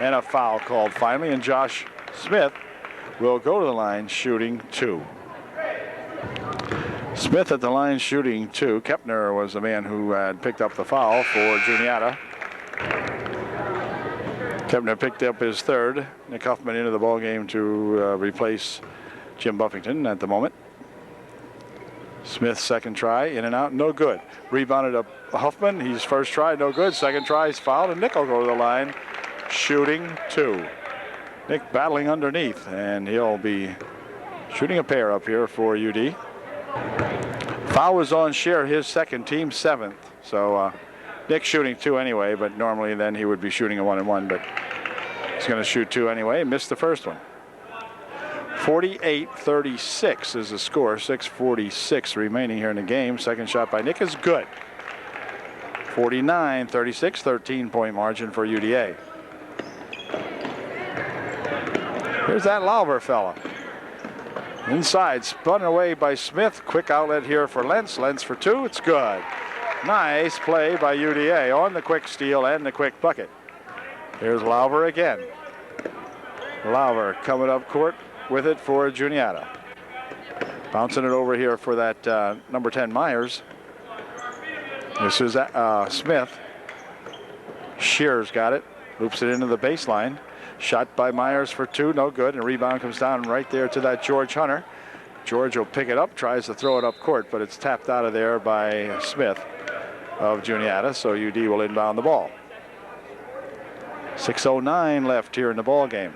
And a foul called finally, and Josh Smith will go to the line shooting two. Smith at the line shooting two. Kepner was the man who had picked up the foul for Juniata. Kepner picked up his third. Nick Huffman into the ball game to replace Jim Buffington at the moment. Smith's second try, in and out, no good. Rebounded up Huffman. He's first try, no good. Second try, he's fouled, and Nick will go to the line shooting two. Nick battling underneath, and he'll be shooting a pair up here for UD. Foul was on Scheer, his second, team seventh. So Nick shooting two anyway, but normally then he would be shooting a 1-and-1, but he's going to shoot two anyway. Missed the first one. 48-36 is the score. 6:46 remaining here in the game. Second shot by Nick is good. 49-36, 13-point margin for UDA. Here's that Lauber fella. Inside, spun away by Smith. Quick outlet here for Lentz. Lentz for two. It's good. Nice play by UDA on the quick steal and the quick bucket. Here's Lauber again. Lauber coming up court with it for Juniata. Bouncing it over here for that number 10 Myers. This is Smith. Shear's got it. Loops it into the baseline. Shot by Myers for two, no good. And rebound comes down right there to that George Hunter. George will pick it up, tries to throw it up court, but it's tapped out of there by Smith of Juniata, so UD will inbound the ball. 6:09 left here in the ball game.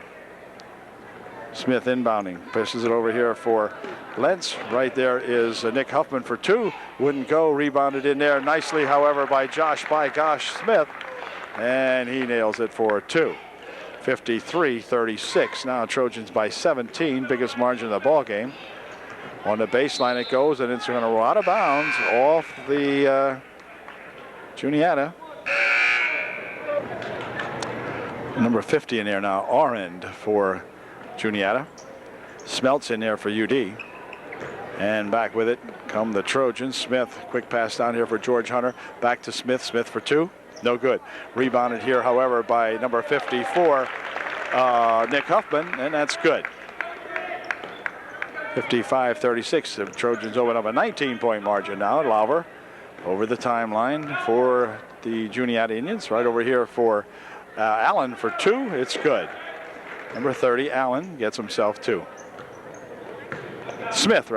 Smith inbounding, pushes it over here for Lentz. Right there is Nick Huffman for two. Wouldn't go, rebounded in there nicely, however, by Josh Smith. And he nails it for two. 53-36. Now Trojans by 17, biggest margin of the ball game. On the baseline it goes, and it's going to roll out of bounds off the Juniata. Number 50 in there now, Arend for Juniata. Smelt's in there for UD. And back with it come the Trojans. Smith, quick pass down here for George Hunter. Back to Smith. Smith for two. No good. Rebounded here, however, by number 54, Nick Huffman, and that's good. 55-36. The Trojans open up a 19-point margin now. Lauber over the timeline for the Juniata Indians. Right over here for Allen for two. It's good. Number 30, Allen, gets himself two. Smith.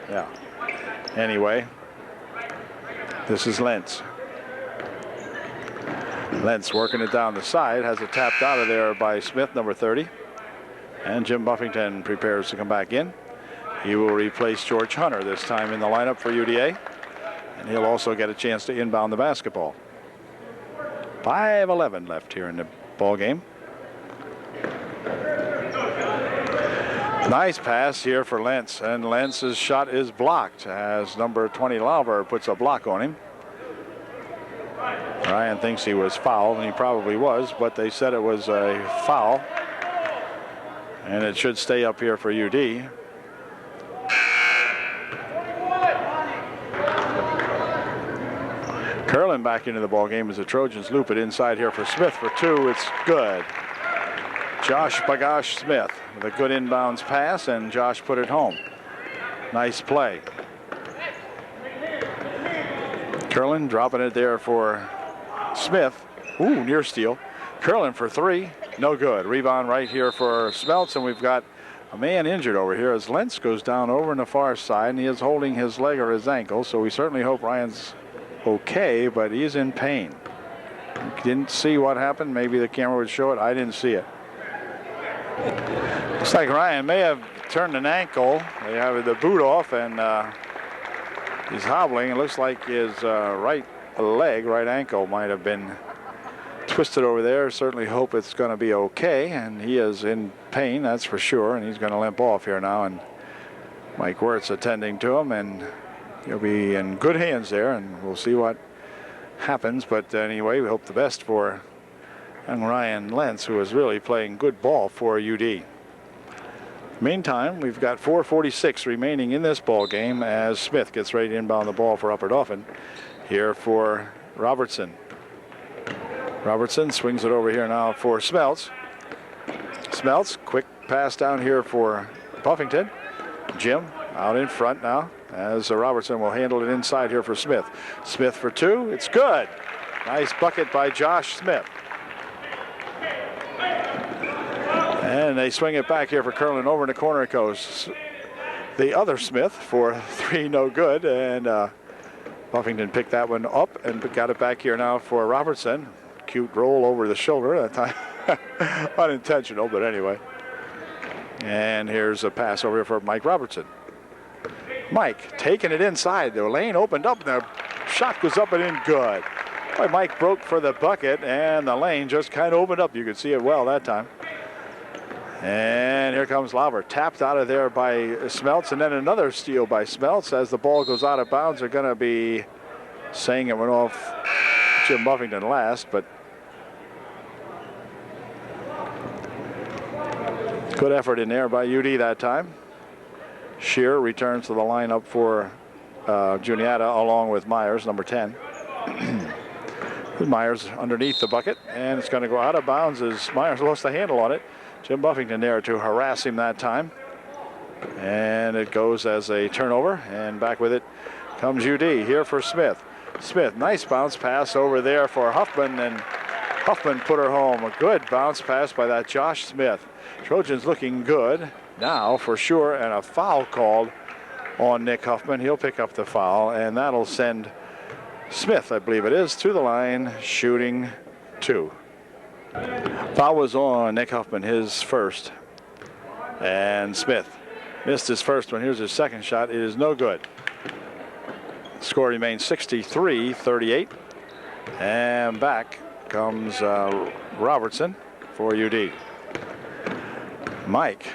Yeah. Anyway, this is Lentz. Lentz working it down the side, has it tapped out of there by Smith, number 30. And Jim Buffington prepares to come back in. He will replace George Hunter this time in the lineup for UDA. And he'll also get a chance to inbound the basketball. 5:11 left here in the ball game. Nice pass here for Lentz, and Lentz's shot is blocked as number 20 Lauber puts a block on him. Ryan thinks he was fouled, and he probably was, but they said it was a foul. And it should stay up here for UD. Curlin back into the ball game as the Trojans loop it inside here for Smith for two. It's good. Josh Smith with a good inbounds pass, and Josh put it home. Nice play. Curlin dropping it there for Smith. Ooh, near steal. Curlin for three. No good. Rebound right here for Smeltz, and we've got a man injured over here as Lentz goes down over on the far side, and he is holding his leg or his ankle, so we certainly hope Ryan's okay, but he's in pain. Didn't see what happened. Maybe the camera would show it. I didn't see it. Looks like Ryan may have turned an ankle. They have the boot off, and he's hobbling. It looks like his right ankle might have been twisted over there. Certainly hope it's going to be okay, and he is in pain, that's for sure, and he's going to limp off here now, and Mike Wirtz attending to him, and he'll be in good hands there, and we'll see what happens. But anyway, we hope the best for young Ryan Lentz, who is really playing good ball for UD. Meantime, we've got 4:46 remaining in this ball game as Smith gets ready to inbound the ball for Upper Dauphin. Here for Robertson. Robertson swings it over here now for Smeltz. Smeltz, quick pass down here for Buffington. Jim out in front now as Robertson will handle it inside here for Smith. Smith for two. It's good. Nice bucket by Josh Smith. And they swing it back here for Curlin. Over in the corner it goes. The other Smith for three, no good. And Buffington picked that one up and got it back here now for Robertson. Cute roll over the shoulder that time. Unintentional, but anyway. And here's a pass over here for Mike Robertson. Mike taking it inside. The lane opened up and the shot goes up and in good. Boy, Mike broke for the bucket and the lane just kind of opened up. You could see it well that time. And here comes Lauber, tapped out of there by Smeltz, and then another steal by Smeltz. As the ball goes out of bounds, they're going to be saying it went off Jim Buffington last, but good effort in there by UD that time. Shearer returns to the lineup for Juniata along with Myers, number 10. Myers underneath the bucket, and it's going to go out of bounds as Myers lost the handle on it. Jim Buffington there to harass him that time. And it goes as a turnover, and back with it comes UD here for Smith. Smith, nice bounce pass over there for Huffman, and Huffman put her home. A good bounce pass by that Josh Smith. Trojans looking good now for sure, and a foul called on Nick Huffman. He'll pick up the foul, and that'll send Smith, I believe it is, to the line, shooting two. Foul was on Nick Huffman, his first. And Smith missed his first one. Here's his second shot. It is no good. Score remains 63-38. And back comes Robertson for UD. Mike,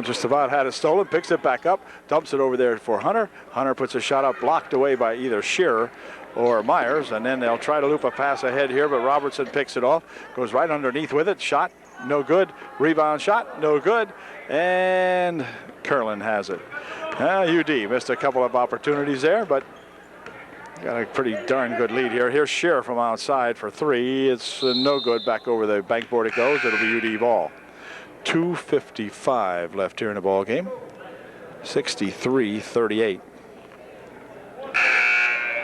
just about had it stolen, picks it back up, dumps it over there for Hunter. Hunter puts a shot up, blocked away by either Shearer or Myers, and then they'll try to loop a pass ahead here, but Robertson picks it off, goes right underneath with it, shot, no good, rebound shot, no good, and Curlin has it. UD missed a couple of opportunities there, but got a pretty darn good lead here. Here's Shearer from outside for three. It's no good. Back over the backboard it goes. It'll be UD ball. 2:55 left here in the ball game. 63-38.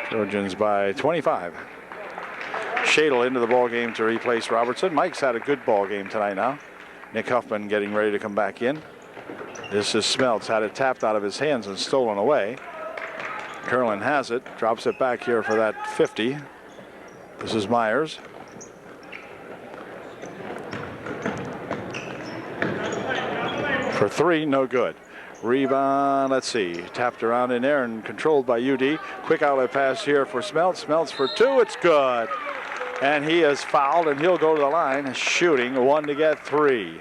Trojans by 25. Shadle into the ball game to replace Robertson. Mike's had a good ball game tonight now. Nick Huffman getting ready to come back in. This is Smeltz, had it tapped out of his hands and stolen away. Curlin has it, drops it back here for that 50. This is Myers. For three, no good. Rebound, let's see, tapped around in there and controlled by UD. Quick outlet pass here for Smeltz. Smeltz for two, it's good. And he is fouled, and he'll go to the line, shooting one to get three.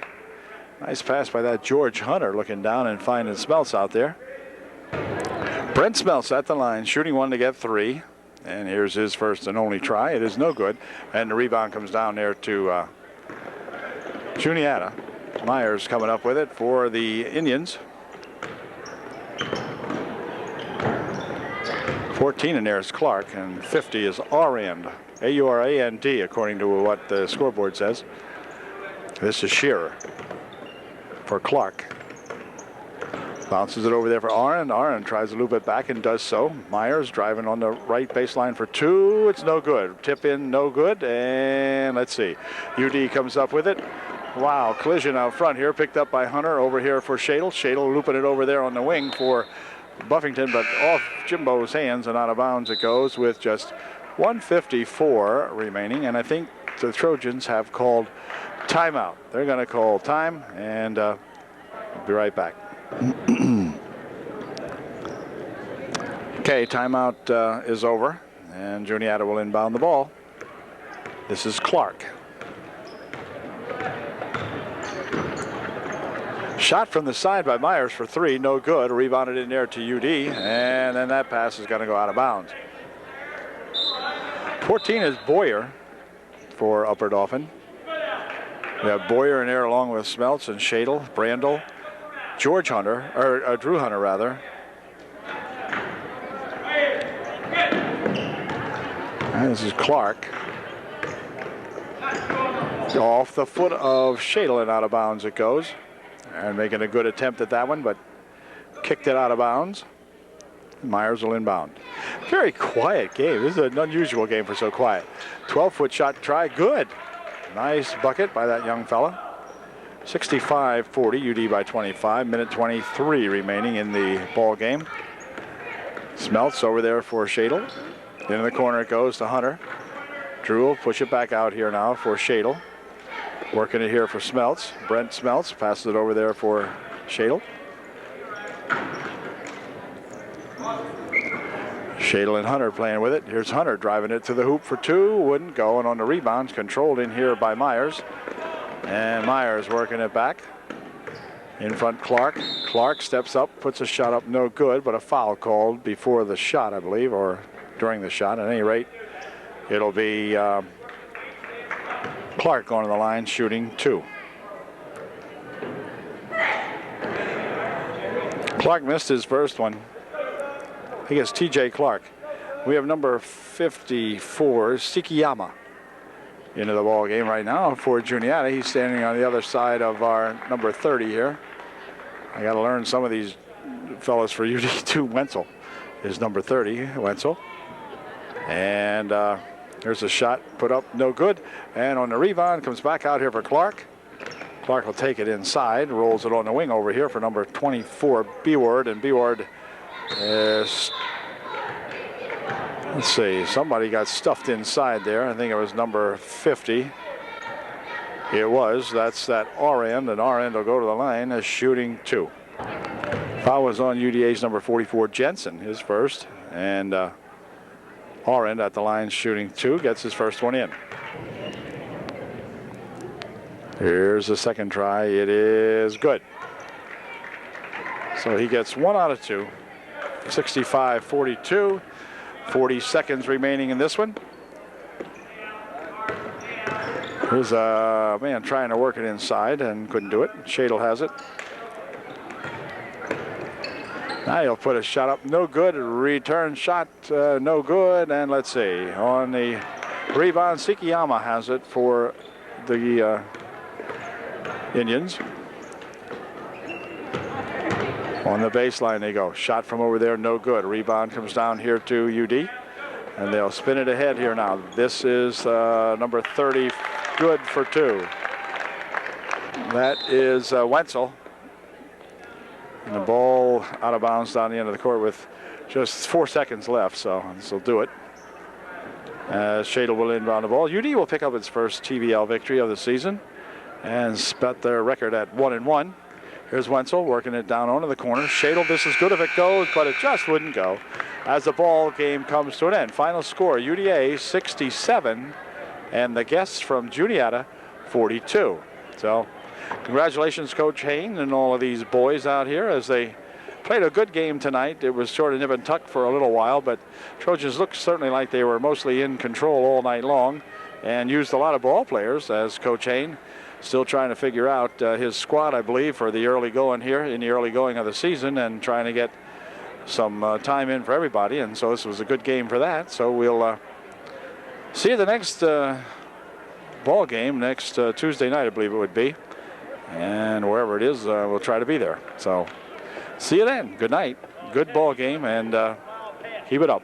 Nice pass by that George Hunter, looking down and finding Smeltz out there. Brent Smeltz at the line, shooting one to get three. And here's his first and only try. It is no good. And the rebound comes down there to Juniata. Myers coming up with it for the Indians. 14 in there is Clark, and 50 is Arand. A-U-R-A-N-D, according to what the scoreboard says. This is Shearer for Clark. Bounces it over there for Arand. Arand tries to loop it back and does so. Myers driving on the right baseline for two. It's no good. Tip in, no good. And let's see. UD comes up with it. Wow, collision out front here, picked up by Hunter over here for Shadle. Shadle looping it over there on the wing for Buffington, but off Jimbo's hands and out of bounds it goes with just 1:54 remaining. And I think the Trojans have called timeout. They're going to call time, and we'll be right back. Okay, timeout is over, and Juniata will inbound the ball. This is Clark. Shot from the side by Myers for three, no good. Rebounded in there to UD, and then that pass is going to go out of bounds. 14 is Boyer for Upper Dauphin. We have Boyer in there along with Smeltz and Shadle, Brandel, George Hunter, or Drew Hunter rather. And this is Clark. Off the foot of Shadle and out of bounds it goes. And making a good attempt at that one, but kicked it out of bounds. Myers will inbound. Very quiet game. This is an unusual game for so quiet. 12-foot shot try, good. Nice bucket by that young fella. 65-40, UD by 25. Minute 23 remaining in the ball game. Smeltz over there for Shadle. In the corner it goes to Hunter. Drew will push it back out here now for Shadle. Working it here for Smeltz. Brent Smeltz passes it over there for Shadle. Shadle and Hunter playing with it. Here's Hunter driving it to the hoop for two. Wouldn't go, and on the rebounds, controlled in here by Myers. And Myers working it back. In front, Clark. Clark steps up, puts a shot up, no good, but a foul called before the shot, I believe, or during the shot. At any rate, it'll be Clark going to the line, shooting two. Clark missed his first one. I think it's TJ Clark. We have number 54, Sikiyama, into the ball game right now for Juniata. He's standing on the other side of our number 30 here. I got to learn some of these fellas for UD2. Wenzel is number 30, Wenzel. And there's a shot put up, no good. And on the rebound, comes back out here for Clark. Clark will take it inside, rolls it on the wing over here for number 24, Beward. And Beward is, let's see, somebody got stuffed inside there. I think it was number 50. It was. That's that R end, and R end will go to the line as shooting two. Foul was on UDA's number 44, Jensen, his first. And R end at the line shooting two, gets his first one in. Here's the second try. It is good. So he gets 1 out of 2. 65-42. 40 seconds remaining in this one. Here's a man trying to work it inside and couldn't do it. Shadle has it. Now he'll put a shot up, no good. Return shot, no good. And let's see, on the rebound, Sikiyama has it for the Indians. On the baseline they go. Shot from over there, no good. Rebound comes down here to UD. And they'll spin it ahead here now. This is number 30, good for two. That is Wenzel. And the ball out of bounds down the end of the court with just 4 seconds left, so this will do it. Shadle will inbound the ball. UD will pick up its first TVL victory of the season and set their record at 1-1. Here's Wenzel working it down onto the corner. Shadle, this is good if it goes, but it just wouldn't go as the ball game comes to an end. Final score, UDA 67, and the guests from Juniata 42. So congratulations, Coach Hain and all of these boys out here as they played a good game tonight. It was sort of nip and tuck for a little while, but Trojans looked certainly like they were mostly in control all night long and used a lot of ball players, as Coach Hain still trying to figure out his squad, I believe, for the early going here, in the early going of the season, and trying to get some time in for everybody. And so this was a good game for that. So we'll see you the next ball game next Tuesday night, I believe it would be. And wherever it is, we'll try to be there. So see you then. Good night. Good ball game, and keep it up.